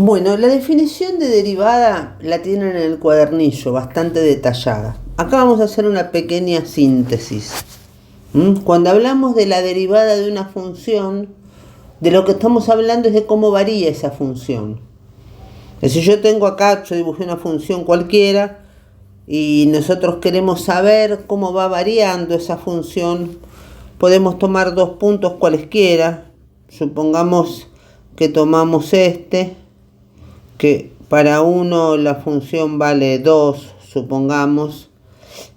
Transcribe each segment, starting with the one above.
Bueno, la definición de derivada la tienen en el cuadernillo, bastante detallada. Acá vamos a hacer una pequeña síntesis. Cuando hablamos de la derivada de una función, de lo que estamos hablando es de cómo varía esa función. Es decir, yo tengo acá, yo dibujé una función cualquiera y nosotros queremos saber cómo va variando esa función. Podemos tomar dos puntos cualesquiera. Supongamos que tomamos este, que para uno la función vale 2, supongamos,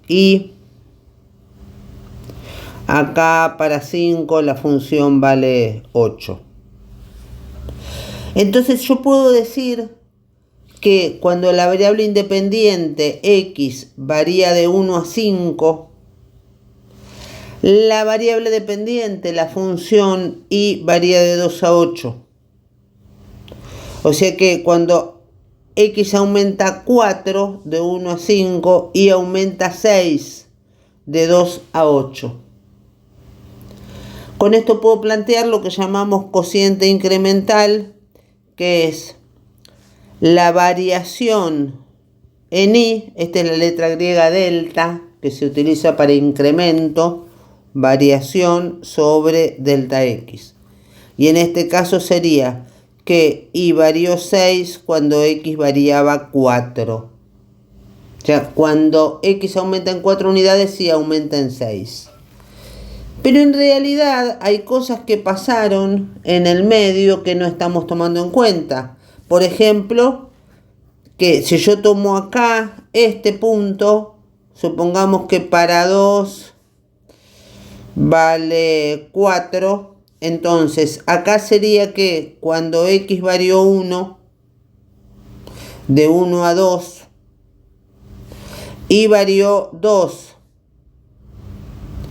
y acá para 5 la función vale 8. Entonces yo puedo decir que cuando la variable independiente x varía de 1 a 5, la variable dependiente, la función y, varía de 2 a 8. O sea que cuando x aumenta 4 de 1 a 5 y aumenta 6 de 2 a 8. Con esto puedo plantear lo que llamamos cociente incremental, que es la variación en y, esta es la letra griega delta, que se utiliza para incremento, variación sobre delta x. Y en este caso sería que y varió 6 cuando x variaba 4. O sea, cuando x aumenta en 4 unidades, y aumenta en 6. Pero en realidad hay cosas que pasaron en el medio que no estamos tomando en cuenta. Por ejemplo, que si yo tomo acá este punto, supongamos que para 2 vale 4. Entonces, acá sería que cuando x varió 1, de 1 a 2, y varió 2.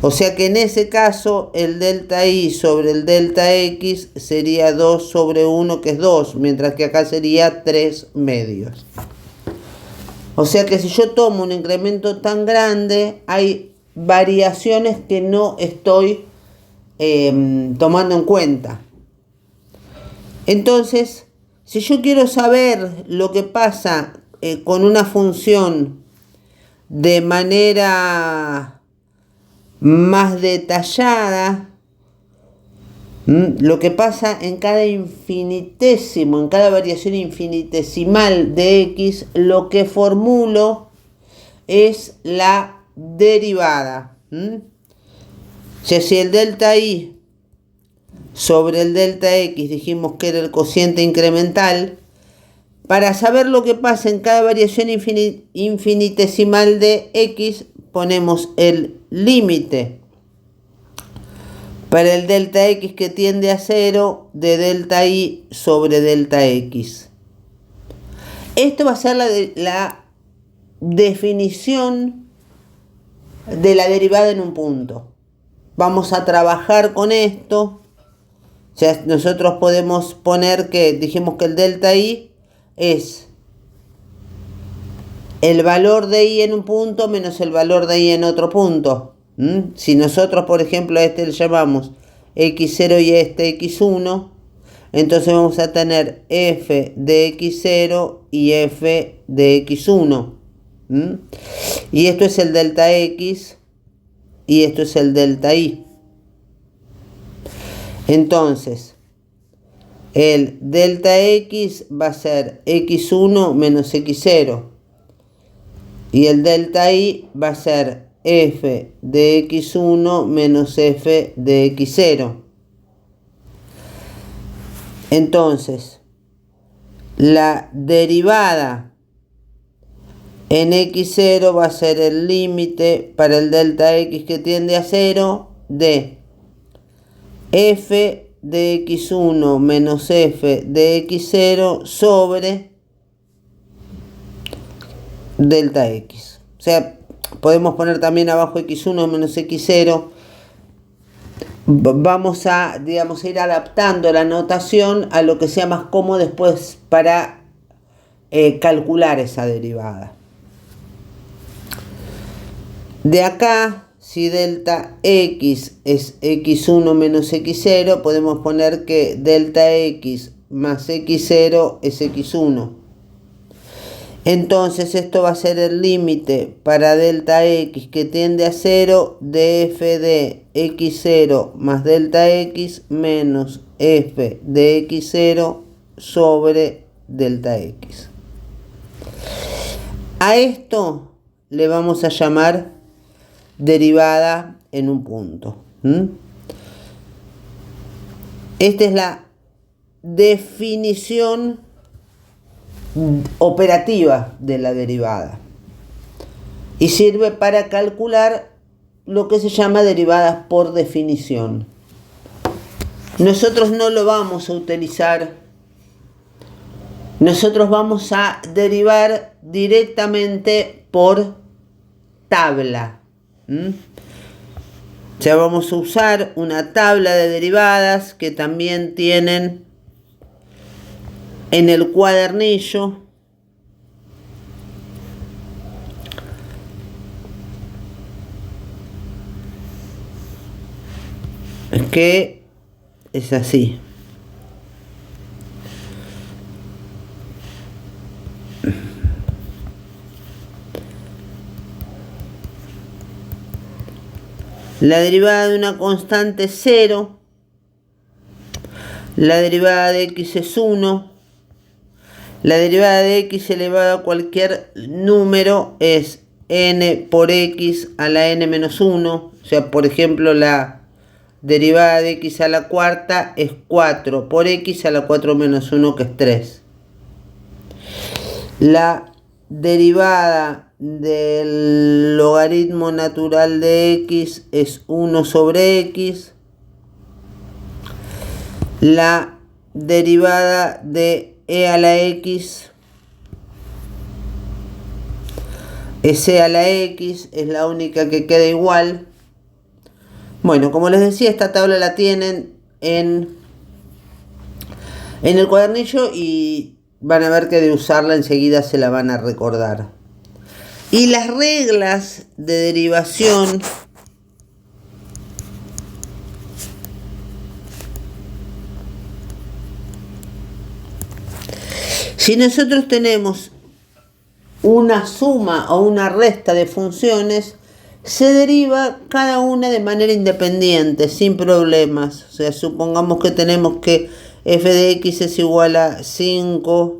O sea que en ese caso, el delta y sobre el delta x sería 2 sobre 1, que es 2, mientras que acá sería 3 medios. O sea que si yo tomo un incremento tan grande, hay variaciones que no estoy tomando en cuenta. Entonces, si yo quiero saber lo que pasa con una función de manera más detallada, lo que pasa en cada infinitésimo, en cada variación infinitesimal de x, lo que formulo es la derivada. O sea, si el delta y sobre el delta x dijimos que era el cociente incremental, para saber lo que pasa en cada variación infinitesimal de x, ponemos el límite para el delta x que tiende a 0 de delta y sobre delta x. Esto va a ser la definición de la derivada en un punto. Vamos a trabajar con esto. O sea, nosotros podemos poner que dijimos que el delta y es el valor de y en un punto menos el valor de y en otro punto. Si nosotros, por ejemplo, a este le llamamos x0 y a este x1, entonces vamos a tener f de x0 y f de x1. Y esto es el delta x y esto es el delta y. Entonces, el delta x va a ser x1 menos x0. Y el delta y va a ser f de x1 menos f de x0. Entonces, la derivada en x0 va a ser el límite para el delta x que tiende a 0 de f de x1 menos f de x0 sobre delta x. O sea, podemos poner también abajo x1 menos x0. Vamos a, digamos, ir adaptando la notación a lo que sea más cómodo después para calcular esa derivada. De acá, si delta x es x1 menos x0, podemos poner que delta x más x0 es x1. Entonces esto va a ser el límite para delta x que tiende a 0 de f de x0 más delta x menos f de x0 sobre delta x. A esto le vamos a llamar derivada en un punto. Esta es la definición operativa de la derivada y sirve para calcular lo que se llama derivadas por definición. Nosotros no lo vamos a utilizar, nosotros vamos a derivar directamente por tabla. Ya vamos a usar una tabla de derivadas que también tienen en el cuadernillo. Que es así. La derivada de una constante es 0. La derivada de x es 1. La derivada de x elevado a cualquier número es n por x a la n menos 1. O sea, por ejemplo, la derivada de x a la cuarta es 4 por x a la 4 menos 1, que es 3. La derivada del logaritmo natural de x es 1 sobre x. La derivada de e a la x es e a la x, es la única que queda igual. Bueno, como les decía, esta tabla la tienen en el cuadernillo y van a ver que de usarla enseguida se la van a recordar. Y las reglas de derivación si nosotros tenemos una suma o una resta de funciones, se deriva cada una de manera independiente, sin problemas. O sea, supongamos que tenemos que f de x es igual a 5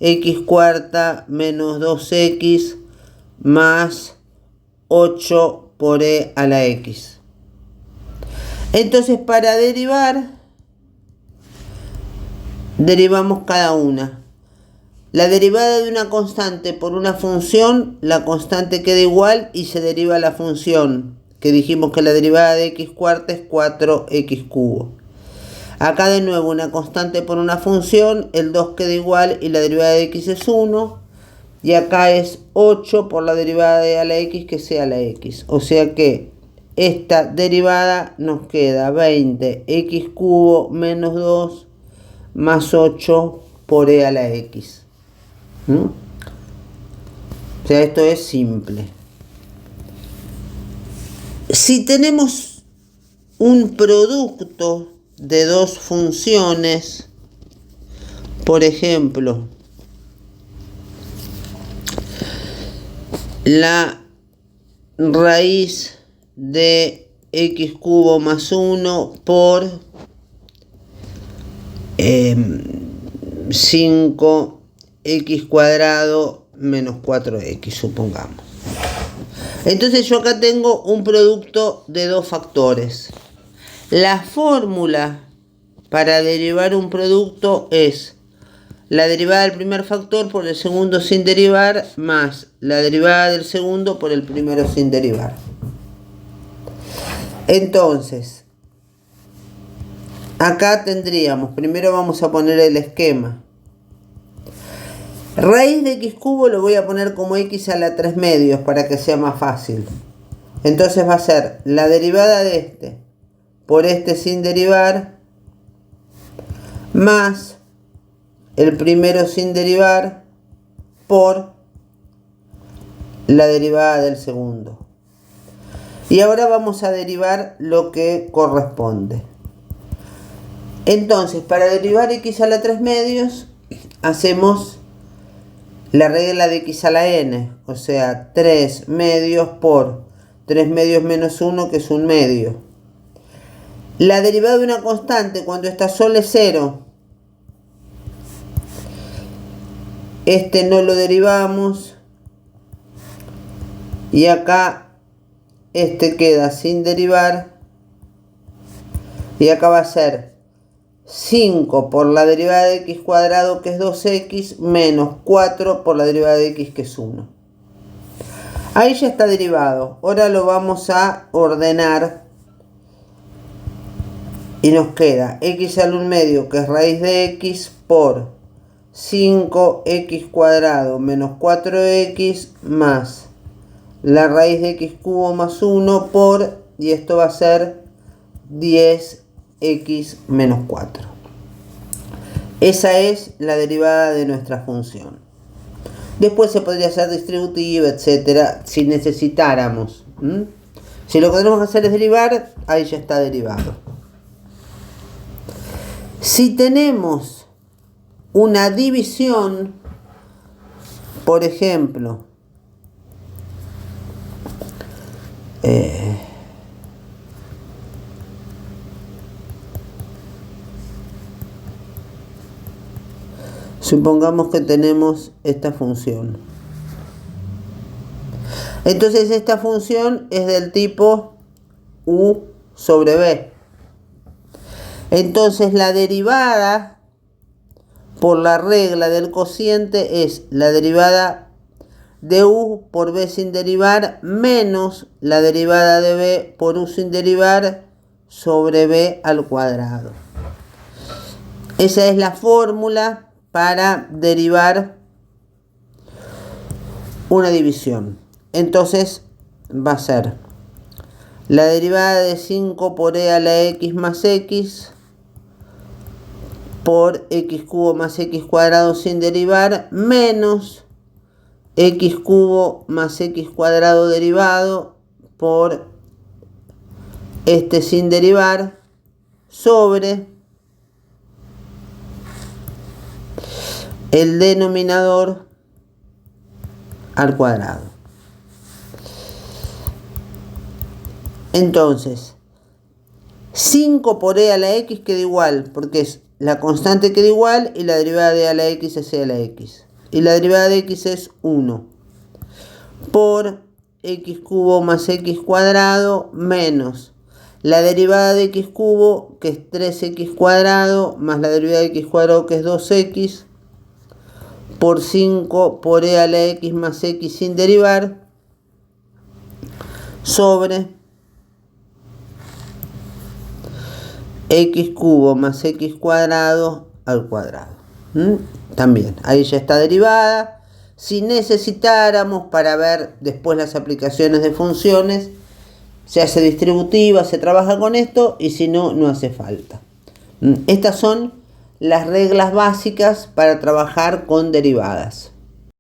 x cuarta menos 2x más 8 por e a la x. Entonces, para derivar, derivamos cada una. La derivada de una constante por una función, la constante queda igual y se deriva la función, que dijimos que la derivada de x cuarta es 4x cubo. Acá de nuevo una constante por una función, el 2 queda igual y la derivada de x es 1. Y acá es 8 por la derivada de a la x, que sea la x. O sea que esta derivada nos queda 20x cubo menos 2 más 8 por e a la x. O sea, esto es simple. Si tenemos un producto de dos funciones, por ejemplo, la raíz de x cubo más 1 por 5x cuadrado menos 4x, supongamos. Entonces yo acá tengo un producto de dos factores. La fórmula para derivar un producto es la derivada del primer factor por el segundo sin derivar más la derivada del segundo por el primero sin derivar. Entonces, acá tendríamos, primero vamos a poner el esquema. Raíz de x cubo lo voy a poner como x a la 3 medios para que sea más fácil. Entonces va a ser la derivada de este por este sin derivar más el primero sin derivar por la derivada del segundo. Y ahora vamos a derivar lo que corresponde. Entonces, para derivar x a la 3 medios, hacemos la regla de x a la n, o sea, 3 medios por 3 medios menos 1, que es 1 medio. La derivada de una constante cuando esta sola es 0, este no lo derivamos y acá este queda sin derivar y acá va a ser 5 por la derivada de x cuadrado, que es 2x, menos 4 por la derivada de x, que es 1. Ahí ya está derivado. Ahora lo vamos a ordenar y nos queda x al 1 medio, que es raíz de x, por 5x cuadrado menos 4x más la raíz de x cubo más 1 por, y esto va a ser 10x menos 4. Esa es la derivada de nuestra función. Después se podría hacer distributiva, etcétera, si necesitáramos. Si lo que tenemos que hacer es derivar, ahí ya está derivado. Si tenemos una división, por ejemplo, supongamos que tenemos esta función. Entonces esta función es del tipo u sobre b. Entonces la derivada por la regla del cociente es la derivada de u por b sin derivar menos la derivada de b por u sin derivar sobre b al cuadrado. Esa es la fórmula para derivar una división. Entonces va a ser la derivada de 5 por e a la x más x por x cubo más x cuadrado sin derivar menos x cubo más x cuadrado derivado por este sin derivar sobre el denominador al cuadrado. Entonces, 5 por e a la x queda igual, porque es la constante queda igual y la derivada de e a la x es e a la x. Y la derivada de x es 1 por x cubo más x cuadrado menos la derivada de x cubo, que es 3x cuadrado, más la derivada de x cuadrado, que es 2x, por 5 por e a la x más x sin derivar, sobre x cubo más x cuadrado al cuadrado. También, ahí ya está derivada. Si necesitáramos para ver después las aplicaciones de funciones, se hace distributiva, se trabaja con esto, y si no, no hace falta. Estas son las reglas básicas para trabajar con derivadas.